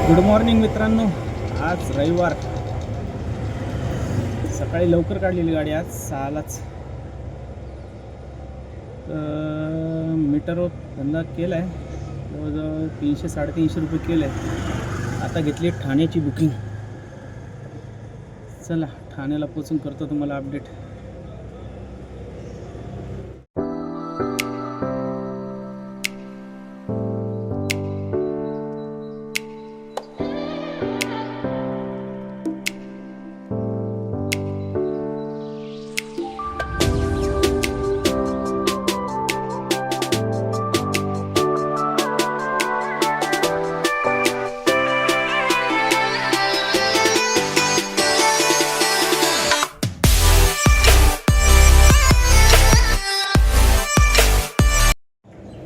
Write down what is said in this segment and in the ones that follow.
Good morning मित्रांनो. आज रविवार, सकाळी लवकर काढलेली गाडी आज 6लाच. मीटरवर धंदा केला आहे, जवळजवळ 300-350 रुपये केले आहे. आता घेतली ठाण्याची बुकिंग. चला ठाण्याला पोचून करतो तुम्हाला अपडेट.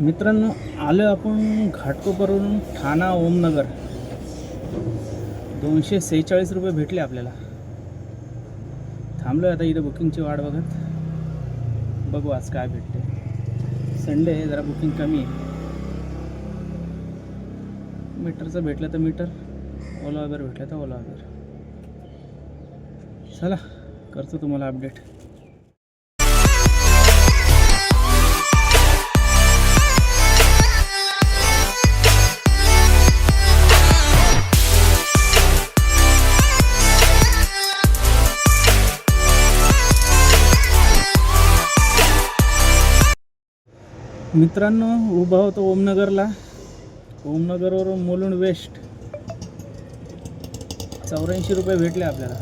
मित्रांनो, आलो आपण घाटकोपरवरून ठाणा ओमनगर. 246 रुपये भेटले आपल्याला. थांबलो आता इथं बुकिंगची वाट बघत. बघू आज काय भेटते. संडे आहे, जरा बुकिंग कमी आहे. मीटरचं भेटलं तर मीटर, ओला उबर भेटलं तर ओला उबर. चला करतो तुम्हाला अपडेट. मित्रांनो, उभा होतो ओमनगरला. ओमनगरवरून मुलुंड वेस्ट 84 रुपये भेटले आपल्याला.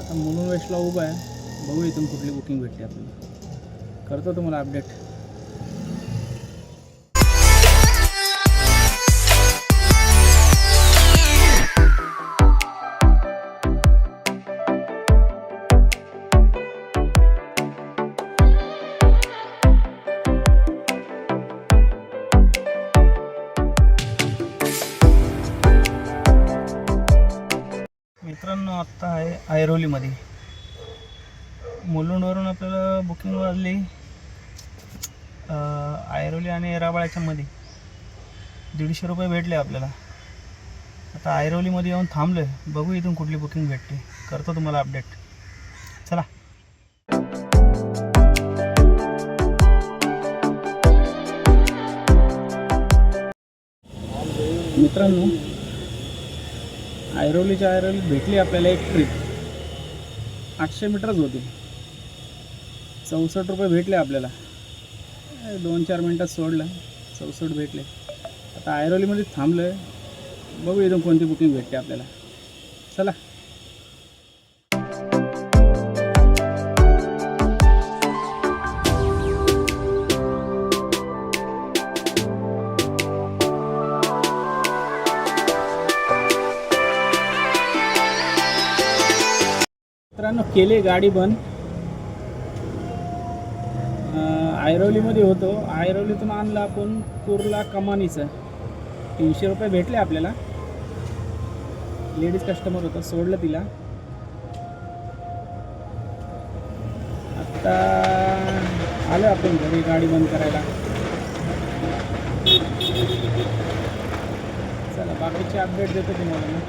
आता मुलुंड वेस्टला उभा आहे. बघू इथून कुठली बुकिंग भेटते आपल्याला. करतो तुम्हाला अपडेट. मित्रांनो, आत्ता आहे ऐरोलीमध्ये. मुलुंडवरून आपल्याला बुकिंग वाजली ऐरोली आणि राबाळ्याच्या मध्ये 150 रुपये भेटले आपल्याला. आता ऐरोलीमध्ये येऊन थांबलो आहे. बघू इथून कुठली बुकिंग भेटते. करतो तुम्हाला अपडेट. चला. मित्रांनो, ऐरोली भेटली आपल्याला एक ट्रिप. 800 मीटरच होती. 64 रुपये भेटले आपल्याला. 2-4 मिनटात सोडलं. 64 भेटले. आता ऐरोलीमध्ये थांबलो आहे. बघू इथून कोणती बुकिंग भेटते आपल्याला. चला. मित्रांनो, केले गाडी बंद. ऐरोलीमध्ये होतो. ऐरोलीतून आणलं आपण कुर्ला कमानीचं. 300 रुपये भेटले आपल्याला. लेडीज कस्टमर होतं, सोडलं तिला. आता आलो आपण घरी गाडी बंद करायला. चला बाकीचे अपडेट देतो तुम्हाला.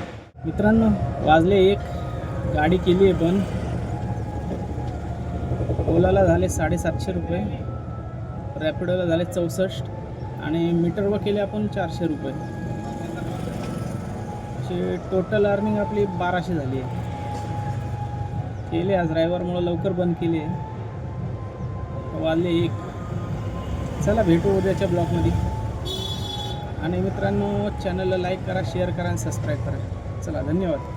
मित्रांनो, वाजले 1. गाडी केली आहे पण ओलाला झाले 750 रुपये, रॅपिडोला झाले 64 आणि मीटरवर केले आपण 400 रुपये. अशी टोटल अर्निंग आपली 1200 झाली आहे. केले आज ड्रायव्हरमुळं लवकर बंद केली आहे. वाजले 1. चला भेटू उद्याच्या ब्लॉगमध्ये. आणि मित्रांनो, चॅनलला लाईक करा, शेअर करा आणि सबस्क्राईब करा. चला, धन्यवाद.